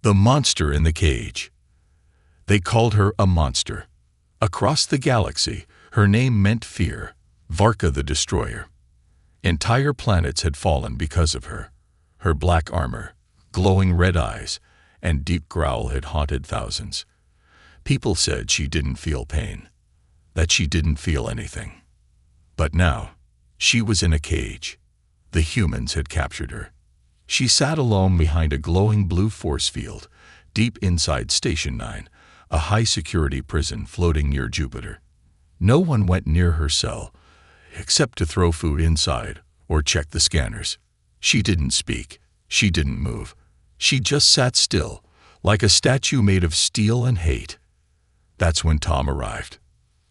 The monster in the cage. They called her a monster. Across the galaxy, her name meant fear, Varka the Destroyer. Entire planets had fallen because of her. Her black armor, glowing red eyes, and deep growl had haunted thousands. People said she didn't feel pain, that she didn't feel anything. But now, she was in a cage. The humans had captured her. She sat alone behind a glowing blue force field, deep inside Station 9, a high-security prison floating near Jupiter. No one went near her cell, except to throw food inside or check the scanners. She didn't speak. She didn't move. She just sat still, like a statue made of steel and hate. That's when Tom arrived.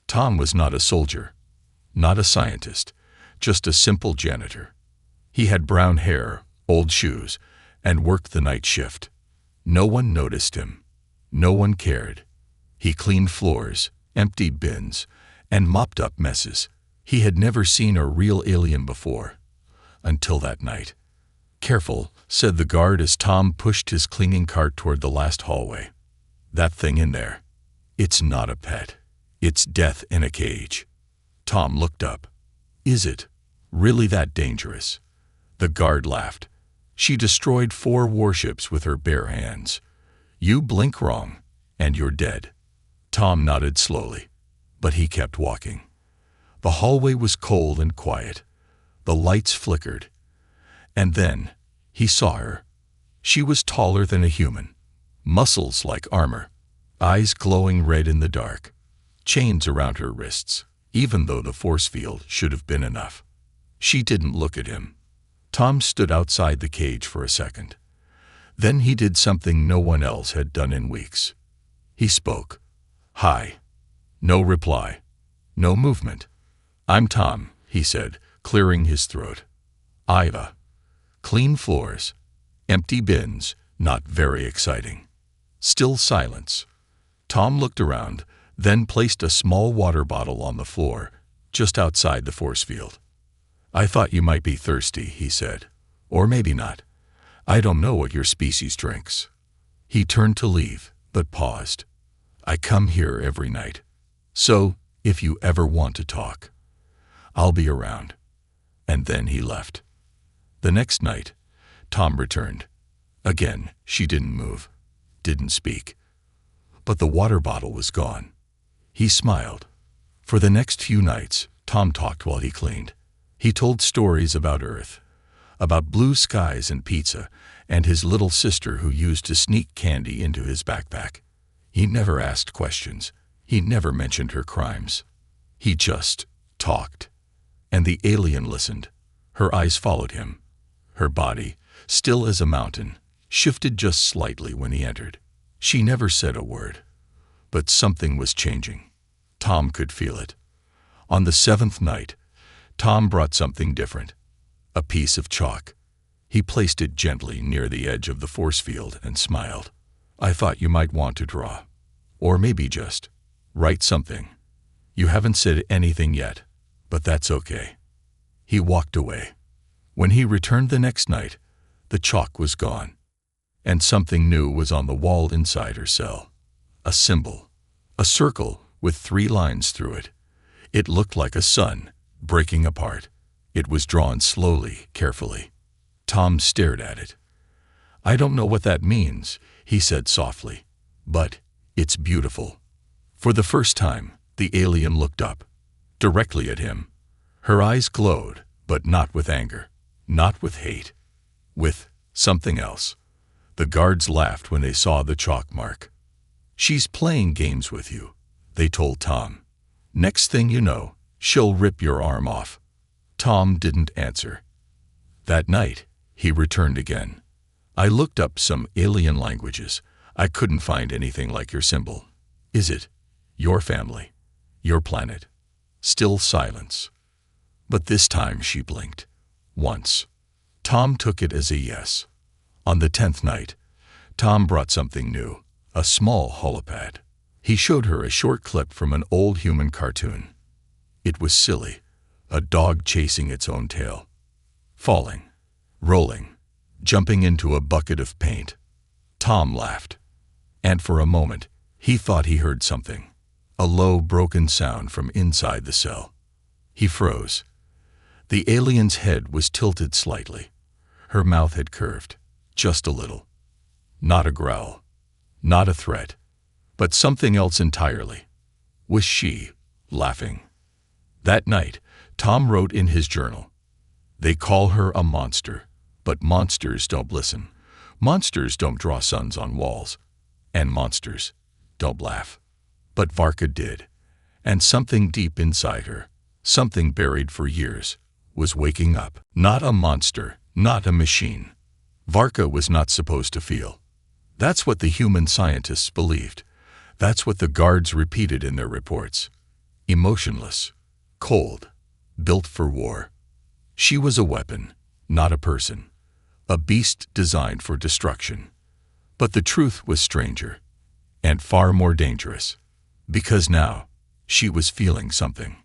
Tom was not a soldier, not a scientist, just a simple janitor. He had brown hair, old shoes, and worked the night shift. No one noticed him. No one cared. He cleaned floors, emptied bins, and mopped up messes. He had never seen a real alien before, until that night. "Careful," said the guard as Tom pushed his clinging cart toward the last hallway. "That thing in there. It's not a pet. It's death in a cage." Tom looked up. "Is it really that dangerous?" The guard laughed. "She destroyed 4 warships with her bare hands. You blink wrong, and you're dead." Tom nodded slowly, but he kept walking. The hallway was cold and quiet. The lights flickered. And then he saw her. She was taller than a human, muscles like armor, eyes glowing red in the dark, chains around her wrists, even though the force field should have been enough. She didn't look at him. Tom stood outside the cage for a second. Then he did something no one else had done in weeks. He spoke. "Hi." No reply. No movement. "I'm Tom," he said, clearing his throat. "Iva." Clean floors. Empty bins. Not very exciting. Still silence. Tom looked around, then placed a small water bottle on the floor, just outside the force field. "I thought you might be thirsty," he said. "Or maybe not. I don't know what your species drinks." He turned to leave, but paused. "I come here every night. So, if you ever want to talk, I'll be around." And then he left. The next night, Tom returned. Again, she didn't move, didn't speak. But the water bottle was gone. He smiled. For the next few nights, Tom talked while he cleaned. He told stories about Earth, about blue skies and pizza, and his little sister who used to sneak candy into his backpack. He never asked questions. He never mentioned her crimes. He just talked. And the alien listened. Her eyes followed him. Her body, still as a mountain, shifted just slightly when he entered. She never said a word. But something was changing. Tom could feel it. On the 7th night, Tom brought something different. A piece of chalk. He placed it gently near the edge of the force field and smiled. "I thought you might want to draw. Or maybe just write something. You haven't said anything yet, but that's okay." He walked away. When he returned the next night, the chalk was gone. And something new was on the wall inside her cell. A symbol. A circle with 3 lines through it. It looked like a sun, breaking apart. It was drawn slowly, carefully. Tom stared at it. "I don't know what that means," he said softly, "but it's beautiful." For the first time, the alien looked up, directly at him. Her eyes glowed, but not with anger, not with hate, with something else. The guards laughed when they saw the chalk mark. "She's playing games with you," they told Tom. "Next thing you know, she'll rip your arm off." Tom didn't answer. That night, he returned again. "I looked up some alien languages. I couldn't find anything like your symbol. Is it your family? Your planet?" Still silence. But this time she blinked. Once. Tom took it as a yes. On the 10th night, Tom brought something new, a small holopad. He showed her a short clip from an old human cartoon. It was silly, a dog chasing its own tail. Falling, rolling, jumping into a bucket of paint. Tom laughed. And for a moment, he thought he heard something. A low, broken sound from inside the cell. He froze. The alien's head was tilted slightly. Her mouth had curved, just a little. Not a growl, not a threat, but something else entirely. Was she laughing? That night, Tom wrote in his journal, "They call her a monster, but monsters don't listen. Monsters don't draw suns on walls. And monsters don't laugh." But Varka did. And something deep inside her, something buried for years, was waking up. Not a monster, not a machine. Varka was not supposed to feel. That's what the human scientists believed. That's what the guards repeated in their reports. Emotionless, cold, built for war. She was a weapon, not a person. A beast designed for destruction. But the truth was stranger, and far more dangerous. Because now, she was feeling something.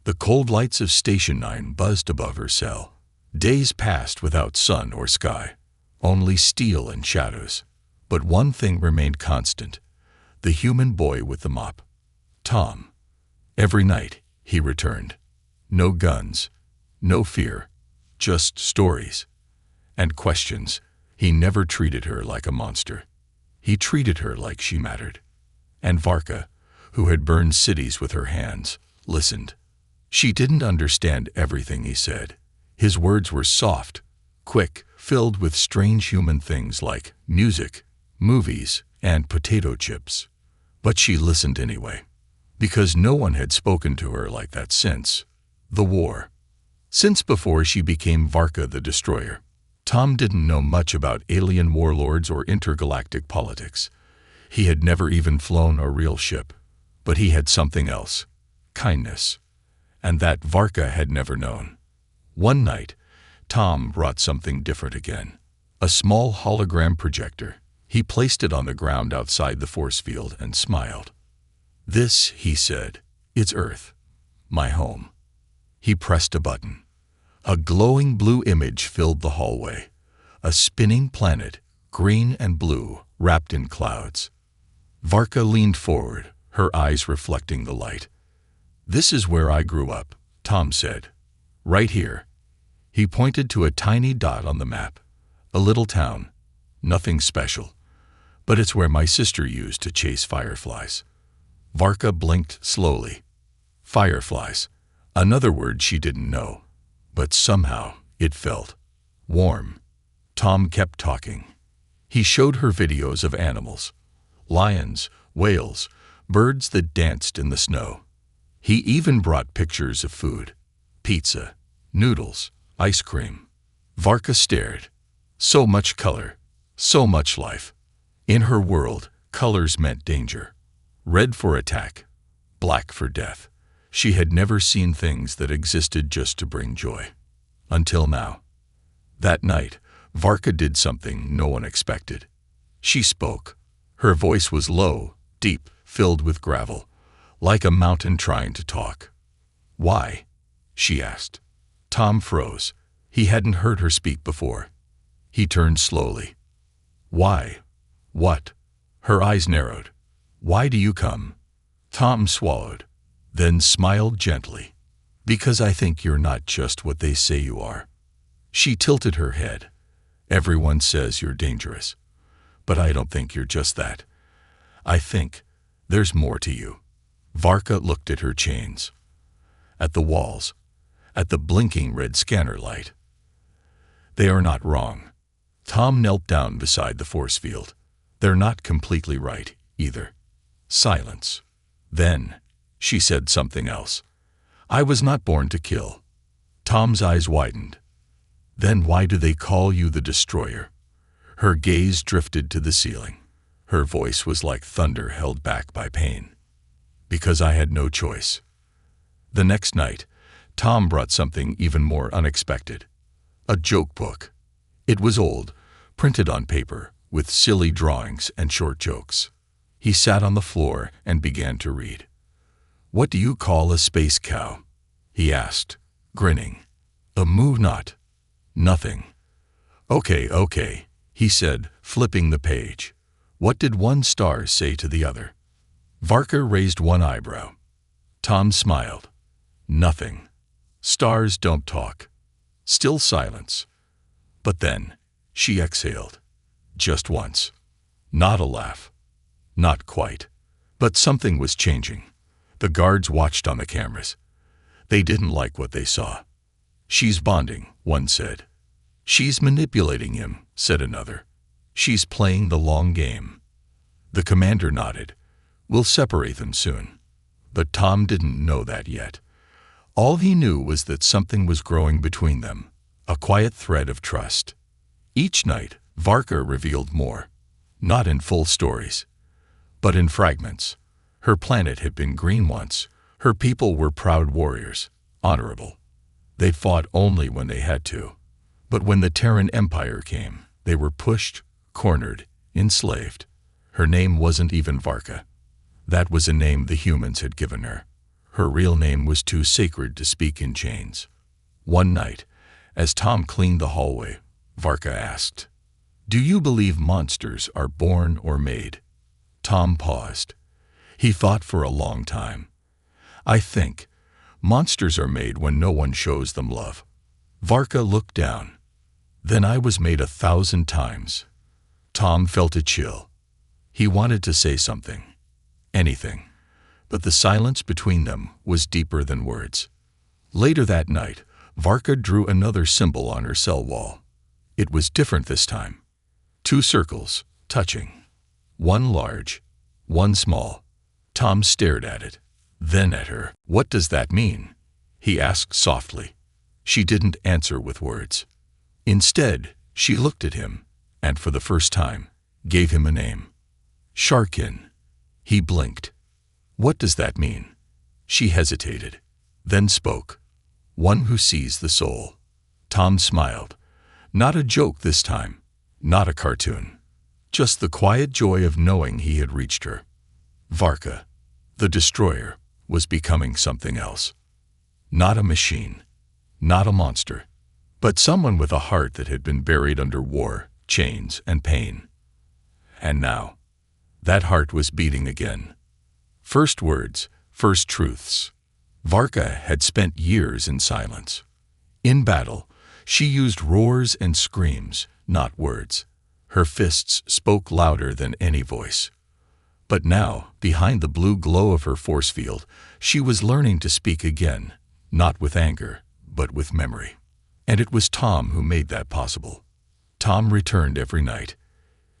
The cold lights of Station 9 buzzed above her cell. Days passed without sun or sky, only steel and shadows. But one thing remained constant, the human boy with the mop. Tom. Every night, he returned. No guns, no fear, just stories. And questions. He never treated her like a monster. He treated her like she mattered. And Varka, who had burned cities with her hands, listened. She didn't understand everything he said. His words were soft, quick, filled with strange human things like music, movies, and potato chips. But she listened anyway, because no one had spoken to her like that since the war. Since before she became Varka the Destroyer. Tom didn't know much about alien warlords or intergalactic politics. He had never even flown a real ship. But he had something else, kindness. And that Varka had never known. One night, Tom brought something different again. A small hologram projector. He placed it on the ground outside the force field and smiled. "This," he said, "is Earth, my home." He pressed a button. A glowing blue image filled the hallway. A spinning planet, green and blue, wrapped in clouds. Varka leaned forward, her eyes reflecting the light. "This is where I grew up," Tom said. "Right here." He pointed to a tiny dot on the map. A little town. Nothing special. But it's where my sister used to chase fireflies. Varka blinked slowly. Fireflies. Another word she didn't know. But somehow it felt warm. Tom kept talking. He showed her videos of animals. Lions, whales, birds that danced in the snow. He even brought pictures of food. Pizza, noodles, ice cream. Varka stared. So much color, so much life. In her world, colors meant danger. Red for attack, black for death. She had never seen things that existed just to bring joy. Until now. That night, Varka did something no one expected. She spoke. Her voice was low, deep, filled with gravel, like a mountain trying to talk. "Why?" she asked. Tom froze. He hadn't heard her speak before. He turned slowly. "Why? What?" Her eyes narrowed. "Why do you come?" Tom swallowed, then smiled gently. "Because I think you're not just what they say you are." She tilted her head. "Everyone says you're dangerous. But I don't think you're just that. I think there's more to you." Varka looked at her chains, at the walls, at the blinking red scanner light. "They are not wrong." Tom knelt down beside the force field. "They're not completely right, either." Silence. Then, she said something else. "I was not born to kill." Tom's eyes widened. "Then why do they call you the Destroyer?" Her gaze drifted to the ceiling. Her voice was like thunder held back by pain. "Because I had no choice." The next night, Tom brought something even more unexpected. A joke book. It was old, printed on paper, with silly drawings and short jokes. He sat on the floor and began to read. "What do you call a space cow?" he asked, grinning. "A moo not." "Nothing." Okay, he said, flipping the page. What did one star say to the other? Varka raised one eyebrow. Tom smiled. Nothing. Stars don't talk. Still silence. But then, she exhaled. Just once. Not a laugh. Not quite. But something was changing. The guards watched on the cameras. They didn't like what they saw. She's bonding, one said. She's manipulating him, said another. She's playing the long game. The commander nodded. We'll separate them soon. But Tom didn't know that yet. All he knew was that something was growing between them, a quiet thread of trust. Each night, Varka revealed more. Not in full stories, but in fragments. Her planet had been green once. Her people were proud warriors, honorable. They fought only when they had to. But when the Terran Empire came, they were pushed, cornered, enslaved. Her name wasn't even Varka. That was a name the humans had given her. Her real name was too sacred to speak in chains. One night, as Tom cleaned the hallway, Varka asked, "Do you believe monsters are born or made?" Tom paused. He thought for a long time. "I think monsters are made when no one shows them love." Varka looked down. "Then I was made 1,000 times." Tom felt a chill. He wanted to say something. Anything. But the silence between them was deeper than words. Later that night, Varka drew another symbol on her cell wall. It was different this time. 2 circles, touching. One large, one small. Tom stared at it, then at her. "What does that mean?" he asked softly. She didn't answer with words. Instead, she looked at him, and for the first time, gave him a name. Sharkin. He blinked. "What does that mean?" She hesitated, then spoke. "One who sees the soul." Tom smiled. Not a joke this time, not a cartoon. Just the quiet joy of knowing he had reached her. Varka, the destroyer, was becoming something else. Not a machine, not a monster, but someone with a heart that had been buried under war, chains, and pain. And now, that heart was beating again. First words, first truths. Varka had spent years in silence. In battle, she used roars and screams, not words. Her fists spoke louder than any voice. But now, behind the blue glow of her force field, she was learning to speak again, not with anger, but with memory. And it was Tom who made that possible. Tom returned every night.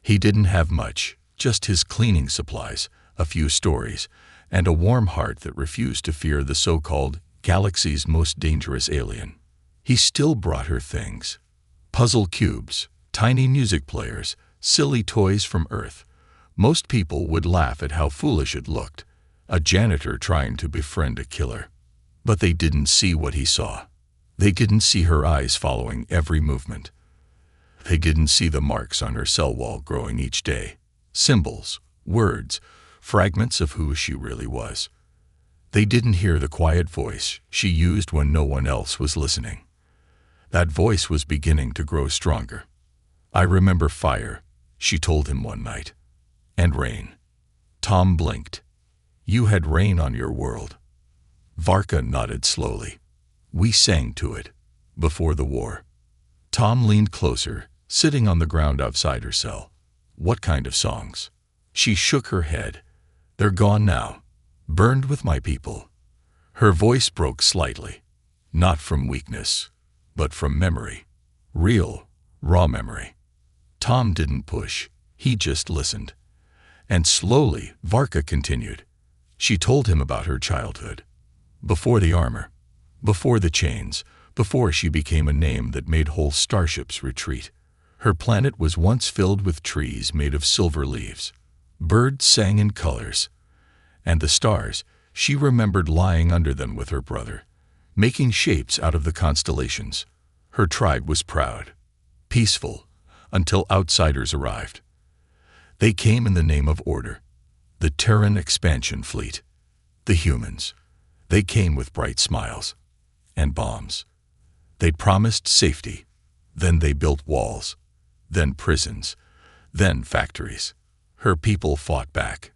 He didn't have much, just his cleaning supplies, a few stories, and a warm heart that refused to fear the so-called galaxy's most dangerous alien. He still brought her things. Puzzle cubes, tiny music players, silly toys from Earth. Most people would laugh at how foolish it looked, a janitor trying to befriend a killer. But they didn't see what he saw. They didn't see her eyes following every movement. They didn't see the marks on her cell wall growing each day. Symbols, words, fragments of who she really was. They didn't hear the quiet voice she used when no one else was listening. That voice was beginning to grow stronger. "I remember fire," she told him one night. "And rain." Tom blinked. "You had rain on your world." Varka nodded slowly. "We sang to it, before the war." Tom leaned closer, sitting on the ground outside her cell. "What kind of songs?" She shook her head. "They're gone now, burned with my people." Her voice broke slightly, not from weakness, but from memory. Real, raw memory. Tom didn't push, he just listened. And slowly, Varka continued. She told him about her childhood. Before the armor, before the chains, before she became a name that made whole starships retreat. Her planet was once filled with trees made of silver leaves. Birds sang in colors. And the stars, she remembered lying under them with her brother, making shapes out of the constellations. Her tribe was proud, peaceful, until outsiders arrived. They came in the name of order, the Terran expansion fleet, the humans. They came with bright smiles and bombs. They promised safety, then they built walls, then prisons, then factories. Her people fought back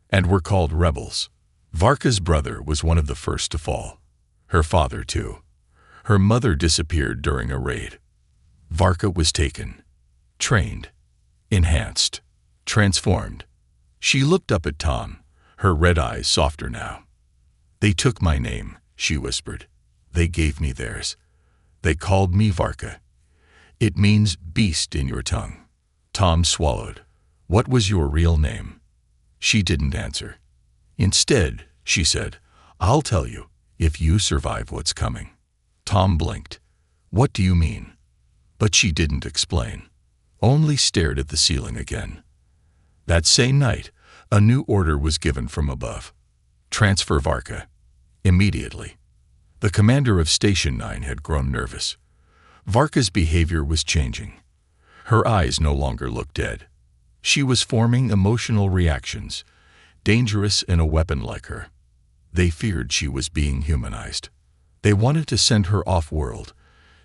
and were called rebels. Varka's brother was one of the first to fall. Her father, too. Her mother disappeared during a raid. Varka was taken, trained, enhanced, transformed. She looked up at Tom, her red eyes softer now. "They took my name," she whispered. "They gave me theirs. They called me Varka. It means beast in your tongue." Tom swallowed. "What was your real name?" She didn't answer. "Instead," she said, "I'll tell you, if you survive what's coming." Tom blinked. "What do you mean?" But she didn't explain, only stared at the ceiling again. That same night, a new order was given from above. "Transfer Varka. Immediately." The commander of Station 9 had grown nervous. Varka's behavior was changing. Her eyes no longer looked dead. She was forming emotional reactions, dangerous in a weapon like her. They feared she was being humanized. They wanted to send her off-world,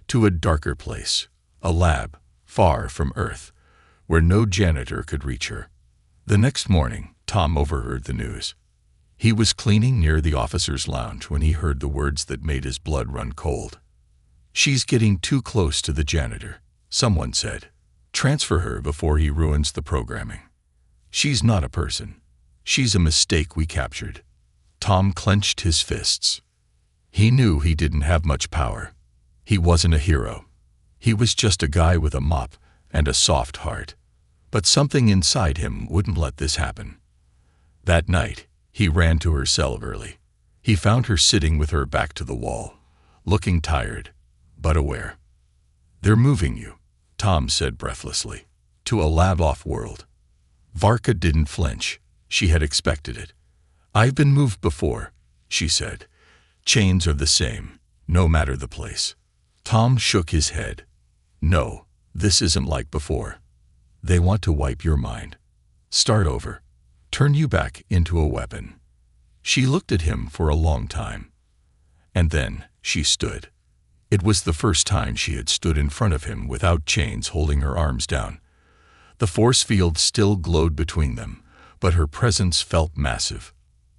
to a darker place, a lab, far from Earth, where no janitor could reach her. The next morning, Tom overheard the news. He was cleaning near the officers' lounge when he heard the words that made his blood run cold. "She's getting too close to the janitor," someone said. "Transfer her before he ruins the programming." "She's not a person. She's a mistake we captured." Tom clenched his fists. He knew he didn't have much power. He wasn't a hero. He was just a guy with a mop and a soft heart. But something inside him wouldn't let this happen. That night, he ran to her cell early. He found her sitting with her back to the wall, looking tired, but aware. "They're moving you," Tom said breathlessly, "to a lab off-world." Varka didn't flinch. She had expected it. "I've been moved before," she said. "Chains are the same, no matter the place." Tom shook his head. "No, this isn't like before. They want to wipe your mind. Start over. Turn you back into a weapon." She looked at him for a long time. And then she stood. It was the first time she had stood in front of him without chains holding her arms down. The force field still glowed between them, but her presence felt massive,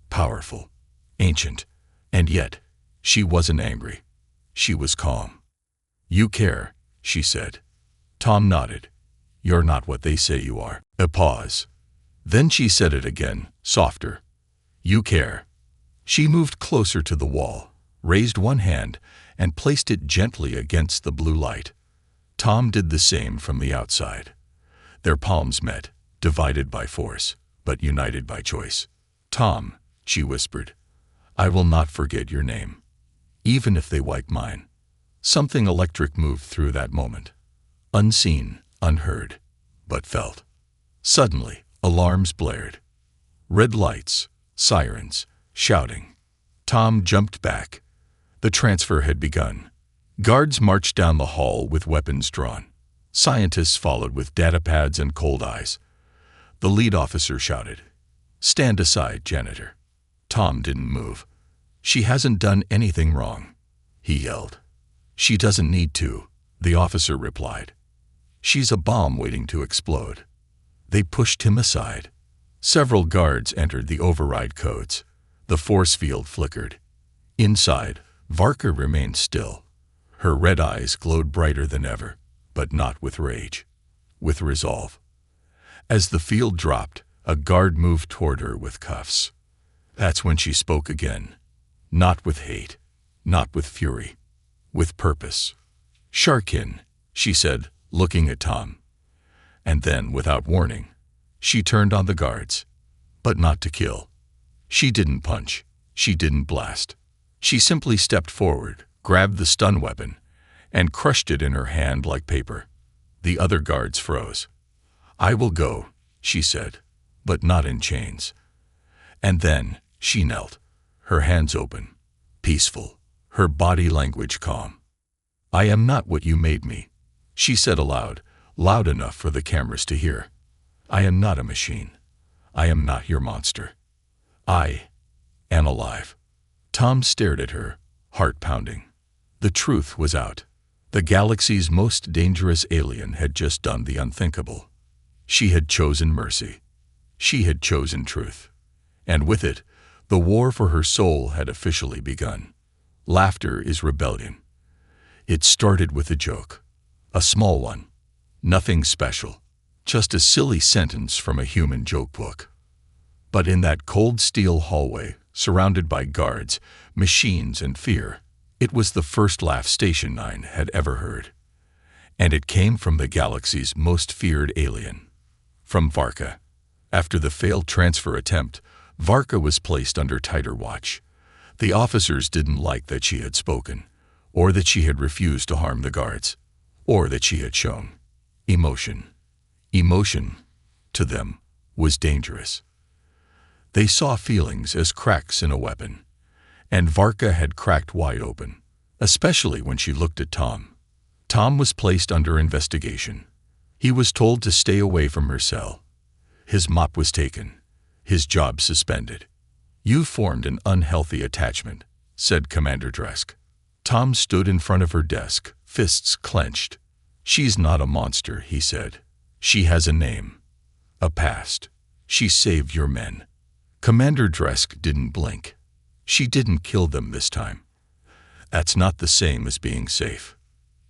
powerful, ancient, and yet she wasn't angry. She was calm. "You care," she said. Tom nodded. "You're not what they say you are." A pause. Then she said it again, softer. "You care." She moved closer to the wall, raised one hand, and placed it gently against the blue light. Tom did the same from the outside. Their palms met, divided by force, but united by choice. "Tom," she whispered, "I will not forget your name, even if they wipe mine." Something electric moved through that moment. Unseen, unheard, but felt. Suddenly, alarms blared. Red lights, sirens, shouting. Tom jumped back. The transfer had begun. Guards marched down the hall with weapons drawn. Scientists followed with data pads and cold eyes. The lead officer shouted, "Stand aside, janitor." Tom didn't move. "She hasn't done anything wrong," he yelled. "She doesn't need to," the officer replied. "She's a bomb waiting to explode." They pushed him aside. Several guards entered the override codes. The force field flickered. Inside, Varka remained still. Her red eyes glowed brighter than ever, but not with rage, with resolve. As the field dropped, a guard moved toward her with cuffs. That's when she spoke again. Not with hate, not with fury, with purpose. "Sharkin," she said, looking at Tom. And then, without warning, she turned on the guards, but not to kill. She didn't punch. She didn't blast. She simply stepped forward, grabbed the stun weapon, and crushed it in her hand like paper. The other guards froze. "I will go," she said, "but not in chains." And then she knelt, her hands open, peaceful, her body language calm. "I am not what you made me," she said aloud, loud enough for the cameras to hear. "I am not a machine. I am not your monster. I am alive." Tom stared at her, heart pounding. The truth was out. The galaxy's most dangerous alien had just done the unthinkable. She had chosen mercy. She had chosen truth. And with it, the war for her soul had officially begun. Laughter is rebellion. It started with a joke. A small one. Nothing special. Just a silly sentence from a human joke book. But in that cold steel hallway, surrounded by guards, machines, and fear, it was the first laugh Station 9 had ever heard. And it came from the galaxy's most feared alien. From Varka. After the failed transfer attempt, Varka was placed under tighter watch. The officers didn't like that she had spoken, or that she had refused to harm the guards, or that she had shown emotion. Emotion, to them, was dangerous. They saw feelings as cracks in a weapon, and Varka had cracked wide open, especially when she looked at Tom. Tom was placed under investigation. He was told to stay away from her cell. His mop was taken, his job suspended. "You've formed an unhealthy attachment," said Commander Dresk. Tom stood in front of her desk, fists clenched. "She's not a monster," he said. "She has a name, a past. She saved your men." Commander Dresk didn't blink. "She didn't kill them this time. That's not the same as being safe.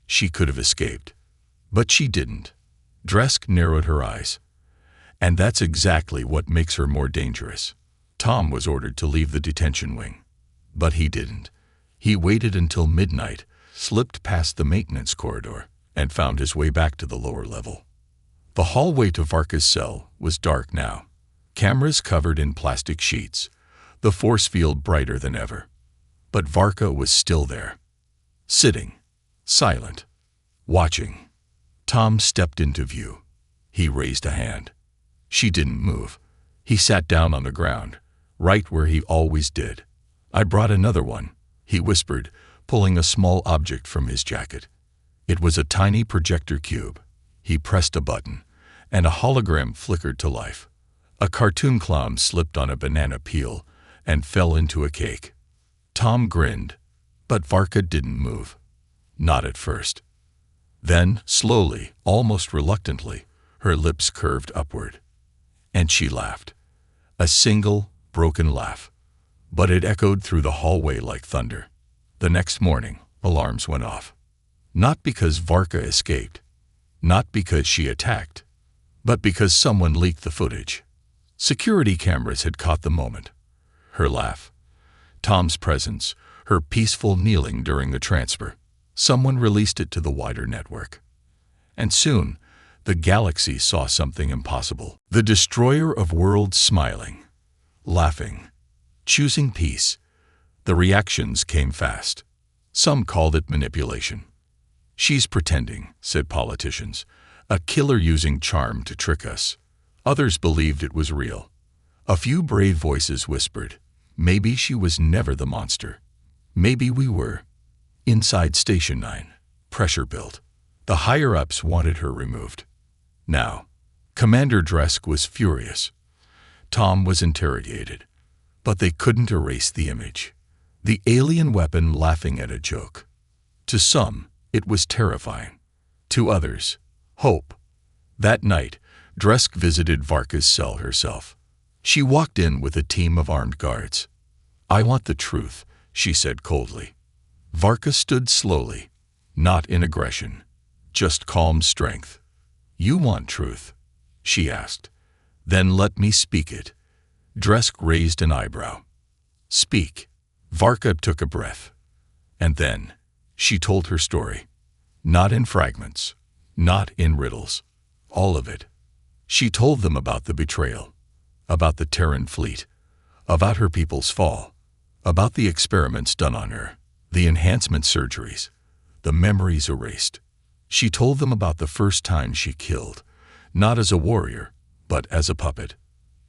She could have escaped. But she didn't." Dresk narrowed her eyes. "And that's exactly what makes her more dangerous." Tom was ordered to leave the detention wing. But he didn't. He waited until midnight, slipped past the maintenance corridor, and found his way back to the lower level. The hallway to Varka's cell was dark now. Cameras covered in plastic sheets, the force field brighter than ever. But Varka was still there. Sitting, silent, watching. Tom stepped into view. He raised a hand. She didn't move. He sat down on the ground, right where he always did. "I brought another one," he whispered, pulling a small object from his jacket. It was a tiny projector cube. He pressed a button, and a hologram flickered to life. A cartoon clown slipped on a banana peel and fell into a cake. Tom grinned, but Varka didn't move. Not at first. Then, slowly, almost reluctantly, her lips curved upward. And she laughed. A single, broken laugh. But it echoed through the hallway like thunder. The next morning, alarms went off. Not because Varka escaped. Not because she attacked. But because someone leaked the footage. Security cameras had caught the moment. Her laugh. Tom's presence. Her peaceful kneeling during the transfer. Someone released it to the wider network. And soon, the galaxy saw something impossible. The destroyer of worlds smiling, laughing, choosing peace. The reactions came fast. Some called it manipulation. "She's pretending," said politicians. "A killer using charm to trick us." Others believed it was real. A few brave voices whispered, "Maybe she was never the monster. Maybe we were." Inside Station 9, pressure built. The higher-ups wanted her removed. Now, Commander Dresk was furious. Tom was interrogated. But they couldn't erase the image. The alien weapon laughing at a joke. To some, it was terrifying. To others, hope. That night, Dresk visited Varka's cell herself. She walked in with a team of armed guards. "I want the truth," she said coldly. Varka stood slowly, not in aggression, just calm strength. "You want truth?" she asked. "Then let me speak it." Dresk raised an eyebrow. "Speak." Varka took a breath. And then, she told her story. Not in fragments, not in riddles. All of it. She told them about the betrayal, about the Terran fleet, about her people's fall, about the experiments done on her, the enhancement surgeries, the memories erased. She told them about the first time she killed, not as a warrior, but as a puppet.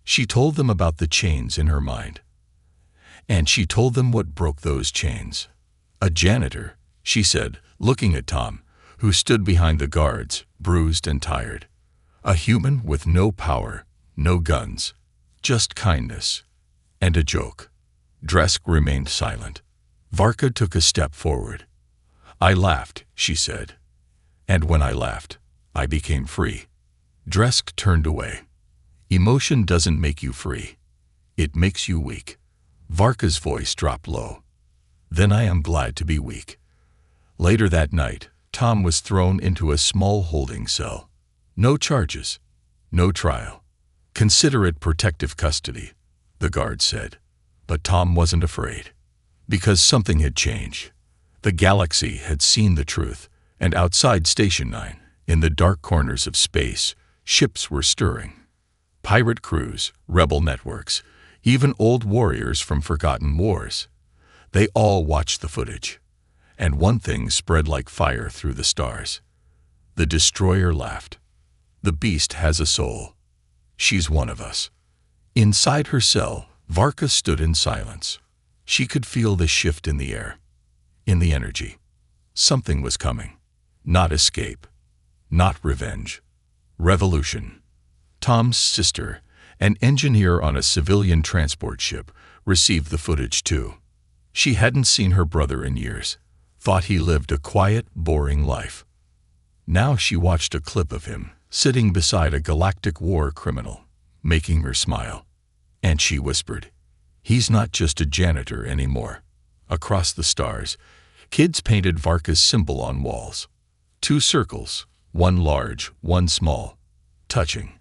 She told them about the chains in her mind. And she told them what broke those chains. "A janitor," she said, looking at Tom, who stood behind the guards, bruised and tired. "A human with no power, no guns, just kindness, and a joke." Dresk remained silent. Varka took a step forward. "I laughed," she said. "And when I laughed, I became free." Dresk turned away. Emotion doesn't make you free. It makes you weak. Varka's voice dropped low. Then I am glad to be weak. Later that night, Tom was thrown into a small holding cell. No charges. No trial. Consider it protective custody, the guard said. But Tom wasn't afraid. Because something had changed. The galaxy had seen the truth, and outside Station 9, in the dark corners of space, ships were stirring. Pirate crews, rebel networks, even old warriors from forgotten wars. They all watched the footage. And one thing spread like fire through the stars. The destroyer laughed. The beast has a soul. She's one of us. Inside her cell, Varka stood in silence. She could feel the shift in the air, in the energy. Something was coming. Not escape. Not revenge. Revolution. Tom's sister, an engineer on a civilian transport ship, received the footage too. She hadn't seen her brother in years. Thought he lived a quiet, boring life. Now she watched a clip of him, sitting beside a galactic war criminal, making her smile. And she whispered, "He's not just a janitor anymore." Across the stars, kids painted Varka's symbol on walls. 2 circles, one large, one small, touching.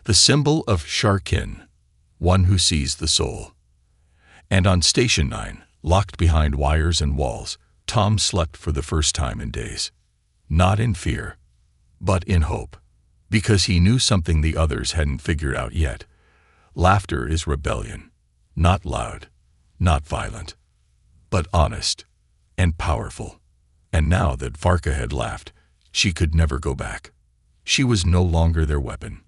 The symbol of Sharkin, one who sees the soul. And on Station 9, locked behind wires and walls, Tom slept for the first time in days. Not in fear, but in hope. Because he knew something the others hadn't figured out yet. Laughter is rebellion. Not loud, not violent, but honest and powerful. And now that Varka had laughed, she could never go back. She was no longer their weapon.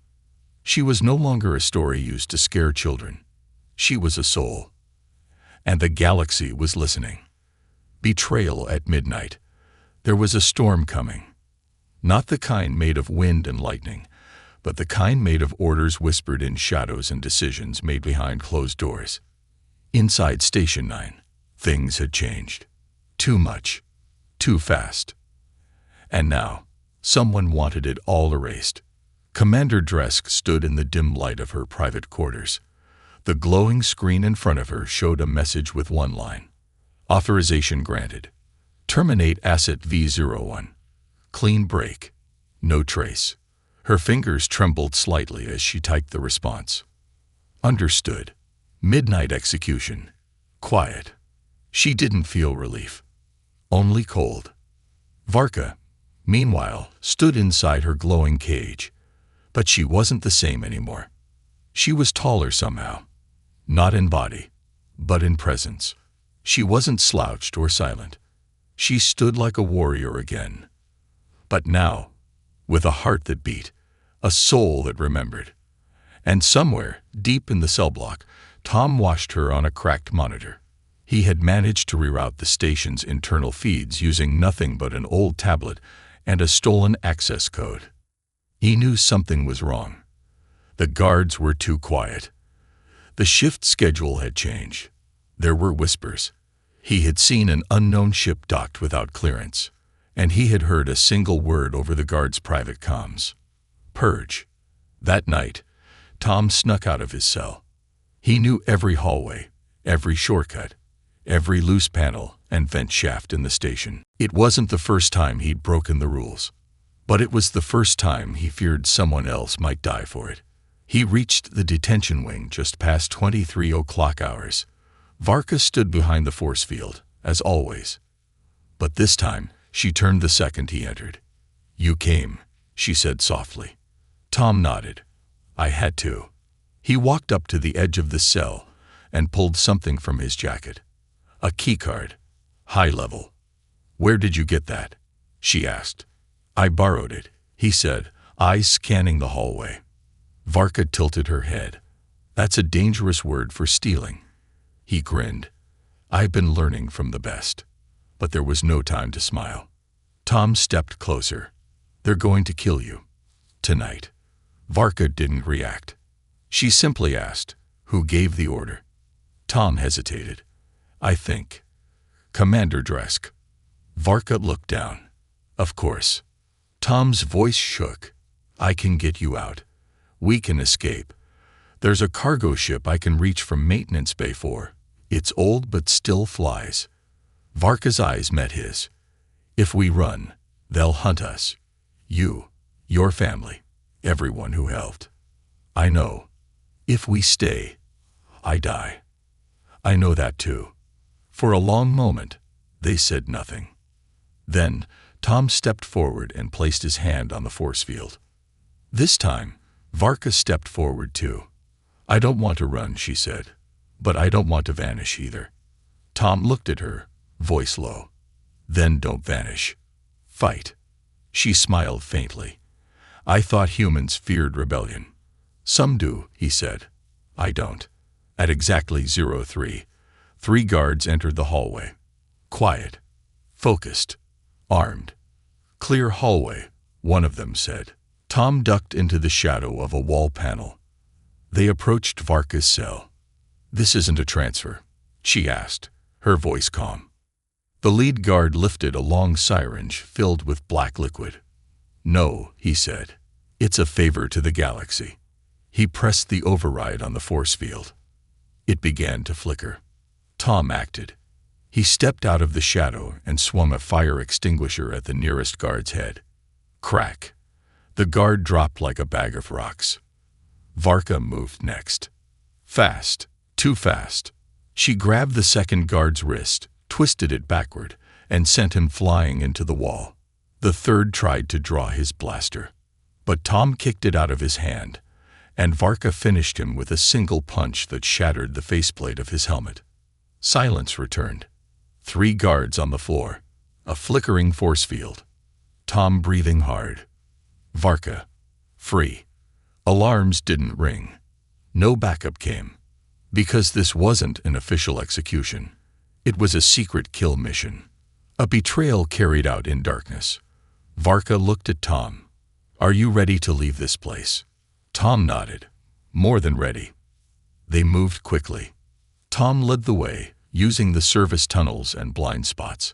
She was no longer a story used to scare children. She was a soul. And the galaxy was listening. Betrayal at midnight. There was a storm coming. Not the kind made of wind and lightning, but the kind made of orders whispered in shadows and decisions made behind closed doors. Inside Station 9, things had changed. Too much. Too fast. And now, someone wanted it all erased. Commander Dresk stood in the dim light of her private quarters. The glowing screen in front of her showed a message with one line. Authorization granted. Terminate Asset V01. Clean break. No trace. Her fingers trembled slightly as she typed the response. Understood. Midnight execution. Quiet. She didn't feel relief. Only cold. Varka, meanwhile, stood inside her glowing cage. But she wasn't the same anymore. She was taller somehow. Not in body, but in presence. She wasn't slouched or silent. She stood like a warrior again. But now, with a heart that beat, a soul that remembered. And somewhere, deep in the cell block, Tom watched her on a cracked monitor. He had managed to reroute the station's internal feeds using nothing but an old tablet and a stolen access code. He knew something was wrong. The guards were too quiet. The shift schedule had changed. There were whispers. He had seen an unknown ship docked without clearance, and he had heard a single word over the guards' private comms. Purge. That night, Tom snuck out of his cell. He knew every hallway, every shortcut, every loose panel and vent shaft in the station. It wasn't the first time he'd broken the rules, but it was the first time he feared someone else might die for it. He reached the detention wing just past 23 o'clock hours. Varka stood behind the force field, as always. But this time, she turned the second he entered. "You came," she said softly. Tom nodded. "I had to." He walked up to the edge of the cell and pulled something from his jacket. A keycard. High level. "Where did you get that?" she asked. "I borrowed it," he said, eyes scanning the hallway. Varka tilted her head. "That's a dangerous word for stealing." He grinned. "I've been learning from the best." But there was no time to smile. Tom stepped closer. "They're going to kill you. Tonight." Varka didn't react. She simply asked, "Who gave the order?" Tom hesitated. "I think. Commander Dresk." Varka looked down. "Of course." Tom's voice shook. "I can get you out. We can escape. There's a cargo ship I can reach from Maintenance Bay 4. It's old but still flies. Varka's eyes met his. If we run, they'll hunt us. You, your family, everyone who helped. I know. If we stay, I die. I know that too. For a long moment, they said nothing. Then, Tom stepped forward and placed his hand on the force field. This time, Varka stepped forward too. I don't want to run, she said, but I don't want to vanish either. Tom looked at her, voice low. Then don't vanish. Fight. She smiled faintly. I thought humans feared rebellion. Some do, he said. I don't. At exactly 03, 3 guards entered the hallway. Quiet. Focused. Armed. Clear hallway, one of them said. Tom ducked into the shadow of a wall panel. They approached Varka's cell. This isn't a transfer, she asked, her voice calm. The lead guard lifted a long syringe filled with black liquid. No, he said. It's a favor to the galaxy. He pressed the override on the force field. It began to flicker. Tom acted. He stepped out of the shadow and swung a fire extinguisher at the nearest guard's head. Crack. The guard dropped like a bag of rocks. Varka moved next. Fast. Too fast. She grabbed the second guard's wrist, twisted it backward, and sent him flying into the wall. The third tried to draw his blaster. But Tom kicked it out of his hand, and Varka finished him with a single punch that shattered the faceplate of his helmet. Silence returned. 3 guards on the floor. A flickering force field. Tom breathing hard. Varka. Free. Alarms didn't ring. No backup came. Because this wasn't an official execution. It was a secret kill mission. A betrayal carried out in darkness. Varka looked at Tom. Are you ready to leave this place? Tom nodded. More than ready. They moved quickly. Tom led the way, using the service tunnels and blind spots.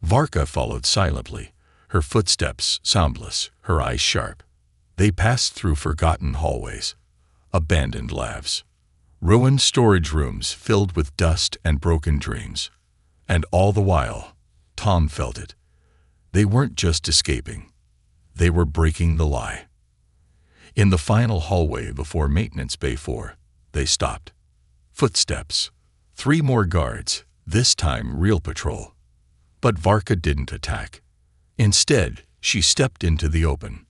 Varka followed silently, her footsteps soundless, her eyes sharp. They passed through forgotten hallways, abandoned labs, ruined storage rooms filled with dust and broken dreams. And all the while, Tom felt it. They weren't just escaping. They were breaking the lie. In the final hallway before Maintenance Bay 4, they stopped. Footsteps. 3 more guards, this time real patrol. But Varka didn't attack. Instead, she stepped into the open.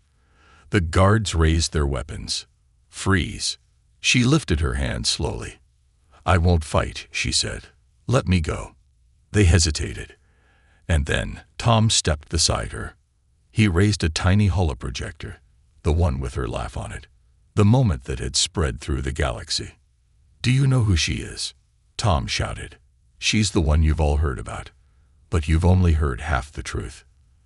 The guards raised their weapons. Freeze. She lifted her hand slowly. I won't fight, she said. Let me go. They hesitated. And then Tom stepped beside her. He raised a tiny holoprojector, the one with her laugh on it, the moment that had spread through the galaxy. Do you know who she is? Tom shouted. She's the one you've all heard about. But you've only heard half the truth.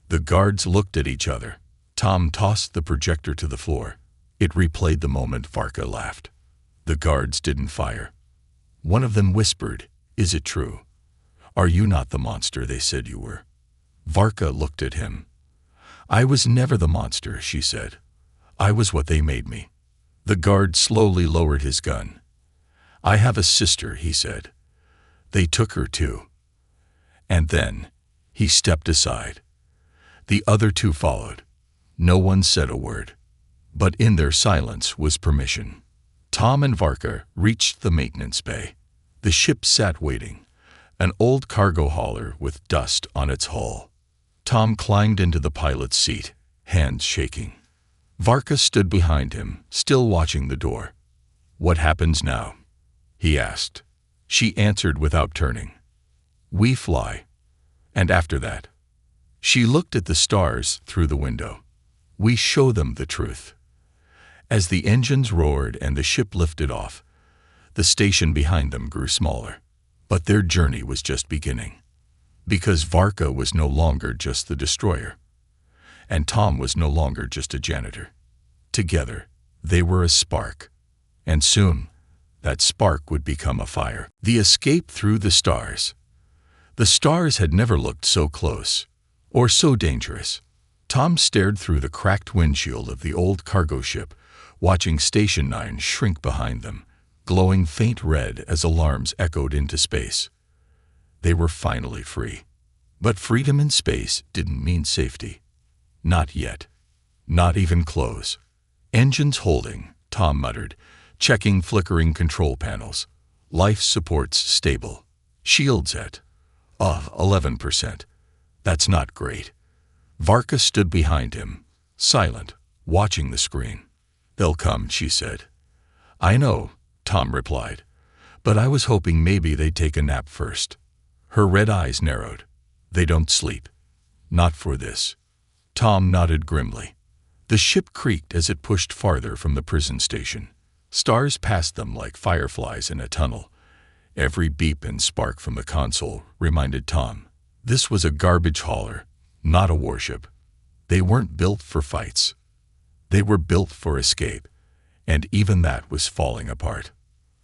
The guards looked at each other. Tom tossed the projector to the floor. It replayed the moment Varka laughed. The guards didn't fire. One of them whispered, Is it true? Are you not the monster they said you were? Varka looked at him. I was never the monster, she said. I was what they made me. The guard slowly lowered his gun. I have a sister, he said. They took her too. And then he stepped aside. The other 2 followed. No one said a word. But in their silence was permission. Tom and Varka reached the maintenance bay. The ship sat waiting, an old cargo hauler with dust on its hull. Tom climbed into the pilot's seat, hands shaking. Varka stood behind him, still watching the door. What happens now? He asked. She answered without turning. We fly. And after that? She looked at the stars through the window. We show them the truth. As the engines roared and the ship lifted off, the station behind them grew smaller. But their journey was just beginning. Because Varka was no longer just the destroyer. And Tom was no longer just a janitor. Together, they were a spark. And soon, that spark would become a fire. The escape through the stars. The stars had never looked so close, or so dangerous. Tom stared through the cracked windshield of the old cargo ship, watching Station 9 shrink behind them, glowing faint red as alarms echoed into space. They were finally free. But freedom in space didn't mean safety. Not yet. Not even close. Engines holding, Tom muttered, checking flickering control panels. Life supports stable. Shields at 11%. That's not great. Varka stood behind him, silent, watching the screen. They'll come, she said. I know, Tom replied, but I was hoping maybe they'd take a nap first. Her red eyes narrowed. They don't sleep. Not for this. Tom nodded grimly. The ship creaked as it pushed farther from the prison station. Stars passed them like fireflies in a tunnel. Every beep and spark from the console reminded Tom. This was a garbage hauler, not a warship. They weren't built for fights. They were built for escape, and even that was falling apart.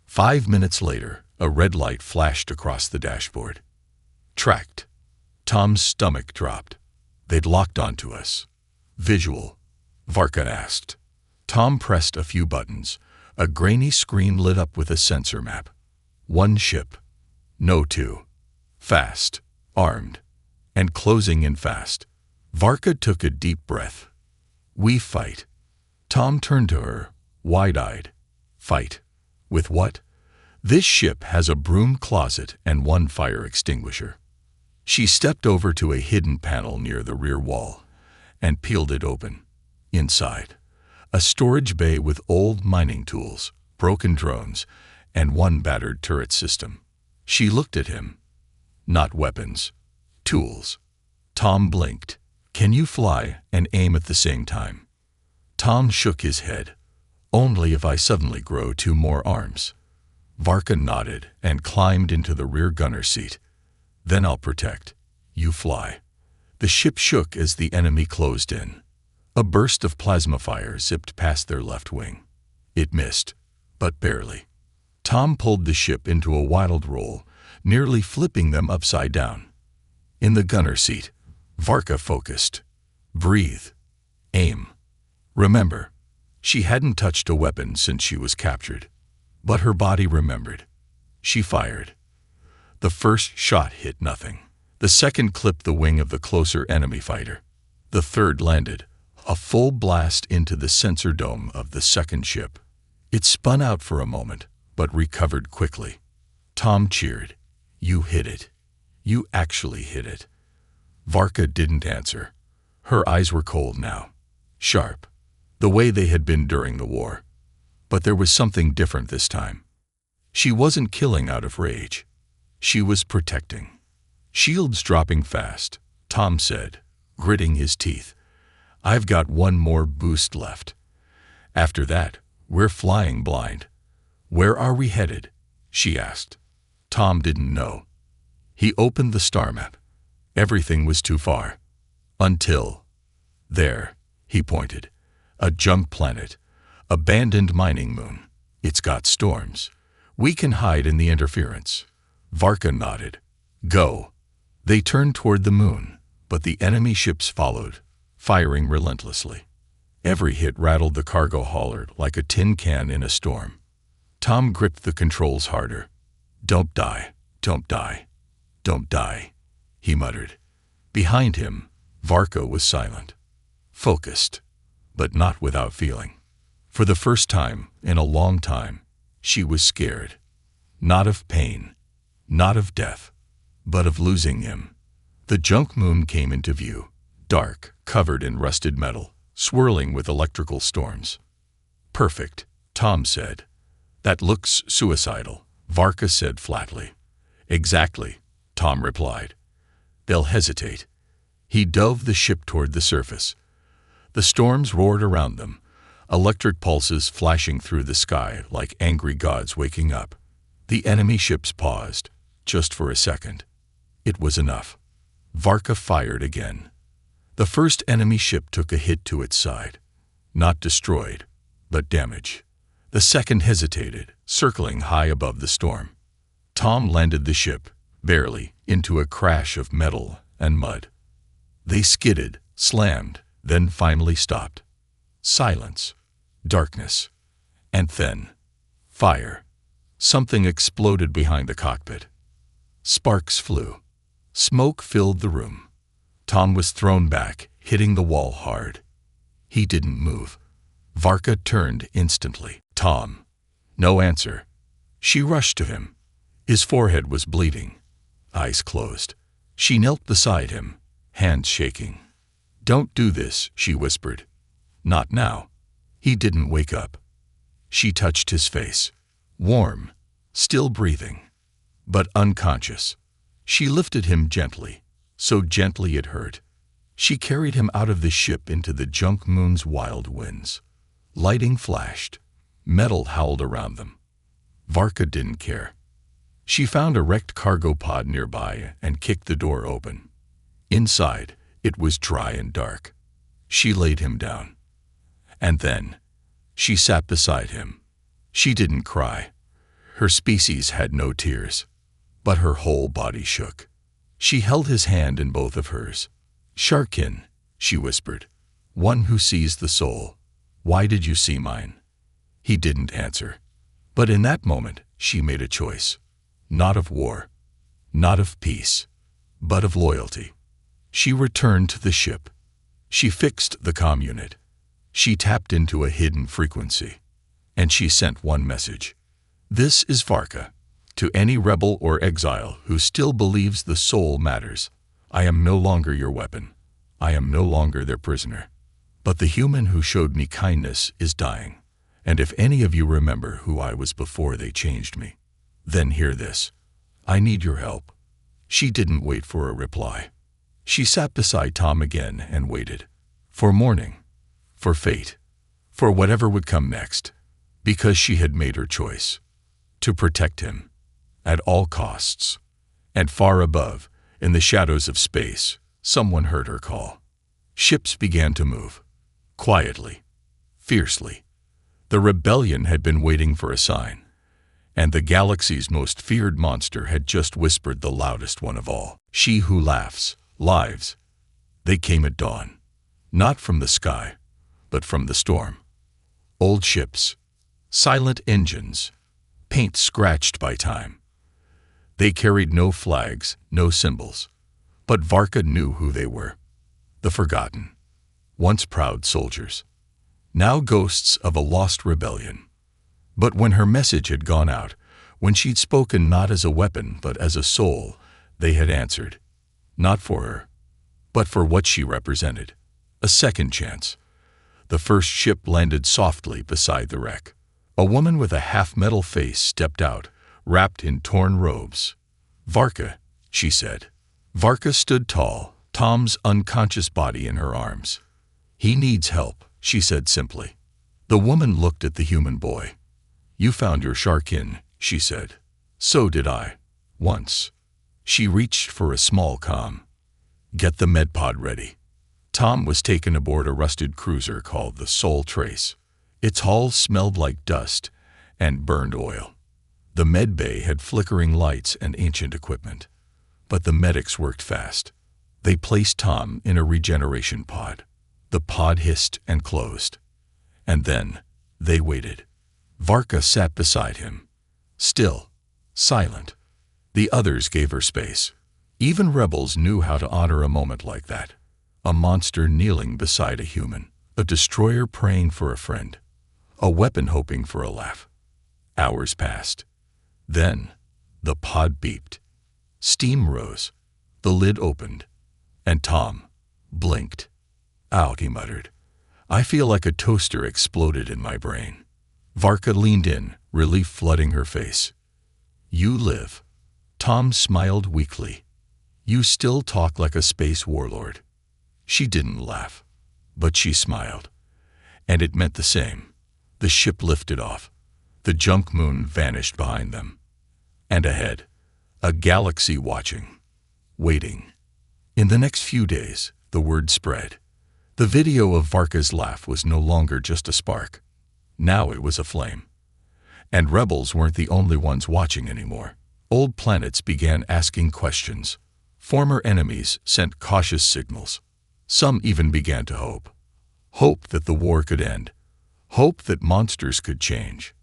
5 minutes later, a red light flashed across the dashboard. Tracked. Tom's stomach dropped. They'd locked onto us. Visual, Varka asked. Tom pressed a few buttons. A grainy screen lit up with a sensor map. One ship. No two. Fast. Armed. And closing in fast. Varka took a deep breath. We fight. Tom turned to her, wide-eyed. Fight. With what? This ship has a broom closet and one fire extinguisher. She stepped over to a hidden panel near the rear wall and peeled it open. Inside, a storage bay with old mining tools, broken drones, and one battered turret system. She looked at him. Not weapons. Tools. Tom blinked. Can you fly and aim at the same time? Tom shook his head. Only if I suddenly grow 2 more arms. Varka nodded and climbed into the rear gunner's seat. Then I'll protect. You fly. The ship shook as the enemy closed in. A burst of plasma fire zipped past their left wing. It missed, but barely. Tom pulled the ship into a wild roll, nearly flipping them upside down. In the gunner seat, Varka focused. Breathe. Aim. Remember, she hadn't touched a weapon since she was captured. But her body remembered. She fired. The first shot hit nothing. The second clipped the wing of the closer enemy fighter. The third landed, a full blast into the sensor dome of the second ship. It spun out for a moment, but recovered quickly. Tom cheered. You hit it. You actually hit it. Varka didn't answer. Her eyes were cold now. Sharp. The way they had been during the war. But there was something different this time. She wasn't killing out of rage. She was protecting. Shields dropping fast, Tom said, gritting his teeth. I've got one more boost left. After that, we're flying blind. Where are we headed? She asked. Tom didn't know. He opened the star map. Everything was too far. Until... There, he pointed. A junk planet. Abandoned mining moon. It's got storms. We can hide in the interference. Varka nodded. Go. They turned toward the moon, but the enemy ships followed, firing relentlessly. Every hit rattled the cargo hauler like a tin can in a storm. Tom gripped the controls harder. Don't die. Don't die. Don't die, he muttered. Behind him, Varka was silent. Focused, but not without feeling. For the first time in a long time, she was scared. Not of pain, not of death, but of losing him. The junk moon came into view, dark, covered in rusted metal, swirling with electrical storms. Perfect, Tom said. That looks suicidal, Varka said flatly. Exactly, Tom replied. They'll hesitate. He dove the ship toward the surface. The storms roared around them, electric pulses flashing through the sky like angry gods waking up. The enemy ships paused, just for a second. It was enough. Varka fired again. The first enemy ship took a hit to its side. Not destroyed, but damage. The second hesitated, circling high above the storm. Tom landed the ship, barely, into a crash of metal and mud. They skidded, slammed, then finally stopped. Silence. darkness, and then fire. Something exploded behind the cockpit. Sparks flew. Smoke filled the room. Tom was thrown back, hitting the wall hard. He didn't move. Varka turned instantly. Tom. No answer. She rushed to him. His forehead was bleeding. Eyes closed. She knelt beside him, hands shaking. "Don't do this," she whispered. "Not now." He didn't wake up. She touched his face. Warm, still breathing, but unconscious. She lifted him gently, so gently it hurt. She carried him out of the ship into the junk moon's wild winds. Lighting flashed. Metal howled around them. Varka didn't care. She found a wrecked cargo pod nearby and kicked the door open. Inside, it was dry and dark. She laid him down. And then, she sat beside him. She didn't cry. Her species had no tears. But her whole body shook. She held his hand in both of hers. "Sharkin," she whispered. "One who sees the soul. Why did you see mine?" He didn't answer. But in that moment, she made a choice. Not of war, not of peace, but of loyalty. She returned to the ship. She fixed the comm unit. She tapped into a hidden frequency. And she sent one message. "This is Varka. To any rebel or exile who still believes the soul matters, I am no longer your weapon. I am no longer their prisoner. But the human who showed me kindness is dying. And if any of you remember who I was before they changed me, then hear this. I need your help." She didn't wait for a reply. She sat beside Tom again and waited. For morning. For fate. For whatever would come next. Because she had made her choice. To protect him. At all costs. And far above, in the shadows of space, someone heard her call. Ships began to move. Quietly. Fiercely. The rebellion had been waiting for a sign. And the galaxy's most feared monster had just whispered the loudest one of all. She who laughs, lives. They came at dawn. Not from the sky, but from the storm. Old ships. Silent engines. Paint scratched by time. They carried no flags, no symbols. But Varka knew who they were. The forgotten. Once proud soldiers. Now ghosts of a lost rebellion. But when her message had gone out, when she'd spoken not as a weapon but as a soul, they had answered. Not for her, but for what she represented. A second chance. The first ship landed softly beside the wreck. A woman with a half-metal face stepped out, wrapped in torn robes. "Varka," she said. Varka stood tall, Tom's unconscious body in her arms. "He needs help," she said simply. The woman looked at the human boy. "You found your Sharkin," she said. "So did I. Once." She reached for a small comm. "Get the medpod ready." Tom was taken aboard a rusted cruiser called the Soul Trace. Its hull smelled like dust and burned oil. The med bay had flickering lights and ancient equipment. But the medics worked fast. They placed Tom in a regeneration pod. The pod hissed and closed. And then they waited. Varka sat beside him. Still, silent. The others gave her space. Even rebels knew how to honor a moment like that. A monster kneeling beside a human. A destroyer praying for a friend. A weapon hoping for a laugh. Hours passed. Then, the pod beeped. Steam rose. The lid opened. And Tom blinked. "Out," he muttered. "I feel like a toaster exploded in my brain." Varka leaned in, relief flooding her face. "You live." Tom smiled weakly. "You still talk like a space warlord." She didn't laugh, but she smiled. And it meant the same. The ship lifted off. The junk moon vanished behind them. And ahead, a galaxy watching, waiting. In the next few days, the word spread. The video of Varka's laugh was no longer just a spark. Now it was a flame. And rebels weren't the only ones watching anymore. Old planets began asking questions. Former enemies sent cautious signals. Some even began to hope. Hope that the war could end. Hope that monsters could change.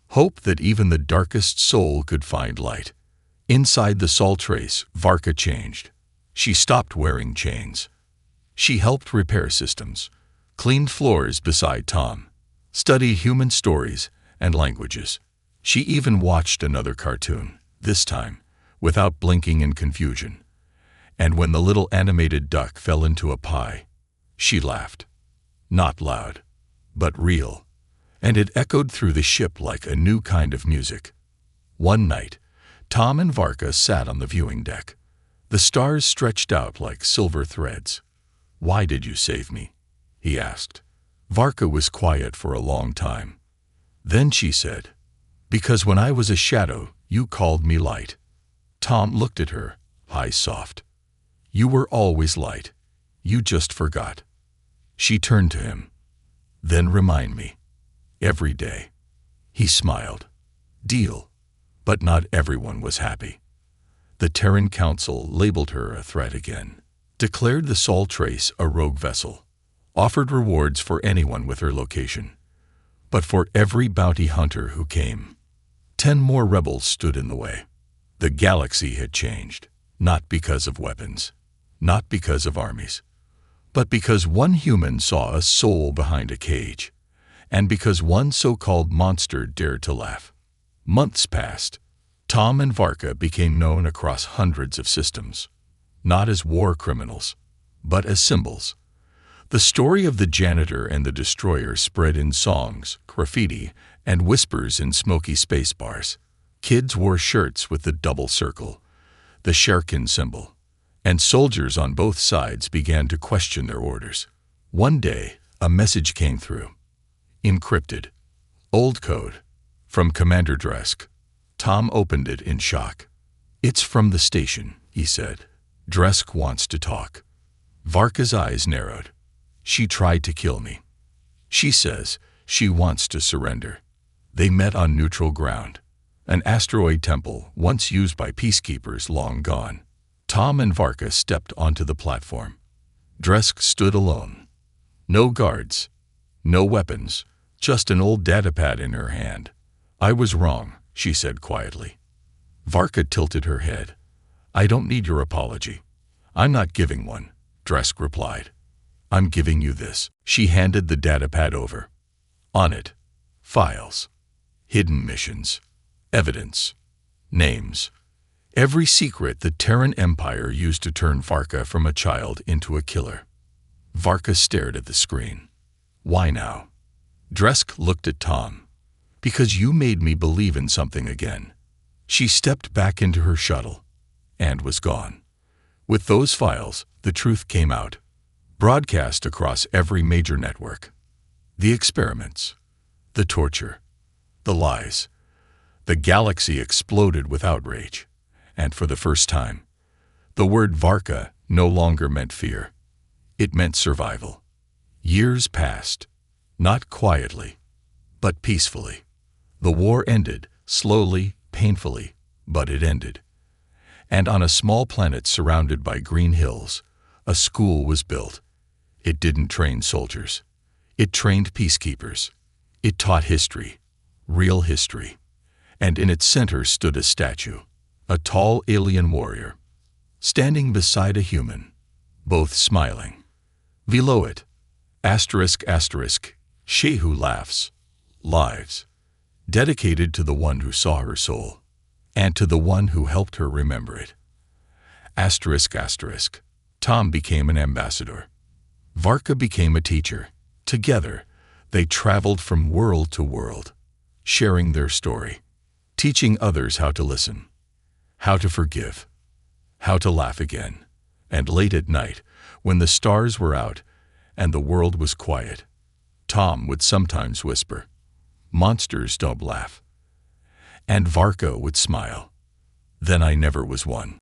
Hope that even the darkest soul could find light. Inside the salt race, Varka changed. She stopped wearing chains. She helped repair systems, cleaned floors beside Tom, studied human stories and languages. She even watched another cartoon, this time, without blinking in confusion. And when the little animated duck fell into a pie, she laughed. Not loud, but real. And it echoed through the ship like a new kind of music. One night, Tom and Varka sat on the viewing deck. The stars stretched out like silver threads. "Why did you save me?" he asked. Varka was quiet for a long time. Then she said, "Because when I was a shadow, you called me light." Tom looked at her, eyes soft. "You were always light. You just forgot." She turned to him. "Then remind me. Every day." He smiled. "Deal." But not everyone was happy. The Terran Council labeled her a threat again, declared the Salt Race a rogue vessel, offered rewards for anyone with her location. But for every bounty hunter who came, 10 more rebels stood in the way. The galaxy had changed, not because of weapons, not because of armies, but because one human saw a soul behind a cage, and because one so-called monster dared to laugh. Months passed. Tom and Varka became known across hundreds of systems, not as war criminals, but as symbols. The story of the janitor and the destroyer spread in songs, graffiti, and whispers in smoky space bars. Kids wore shirts with the double circle, the Sherkin symbol, and soldiers on both sides began to question their orders. One day, a message came through. Encrypted. Old code. From Commander Dresk. Tom opened it in shock. "It's from the station," he said. "Dresk wants to talk." Varka's eyes narrowed. "She tried to kill me. She says she wants to surrender." They met on neutral ground, an asteroid temple once used by peacekeepers long gone. Tom and Varka stepped onto the platform. Dresk stood alone. No guards, no weapons, just an old datapad in her hand. "I was wrong," she said quietly. Varka tilted her head. "I don't need your apology. I'm not giving one," Dresk replied. "I'm giving you this." She handed the datapad over. On it, files, hidden missions, evidence, names. Every secret the Terran Empire used to turn Varka from a child into a killer. Varka stared at the screen. "Why now?" Dresk looked at Tom. "Because you made me believe in something again." She stepped back into her shuttle and was gone. With those files, the truth came out, broadcast across every major network. The experiments, the torture, the lies. The galaxy exploded with outrage, and for the first time, the word Varka no longer meant fear. It meant survival. Years passed, not quietly, but peacefully. The war ended, slowly, painfully, but it ended. And on a small planet surrounded by green hills, a school was built. It didn't train soldiers. It trained peacekeepers. It taught history, real history. And in its center stood a statue, a tall alien warrior, standing beside a human, both smiling. Below it, asterisk asterisk, Shehu laughs, lives, dedicated to the one who saw her soul, and to the one who helped her remember it. Asterisk asterisk, Tom became an ambassador. Varka became a teacher. Together, they traveled from world to world, sharing their story, teaching others how to listen, how to forgive, how to laugh again. And late at night, when the stars were out and the world was quiet, Tom would sometimes whisper, "Monsters don't laugh." And Varka would smile. "Then I never was one."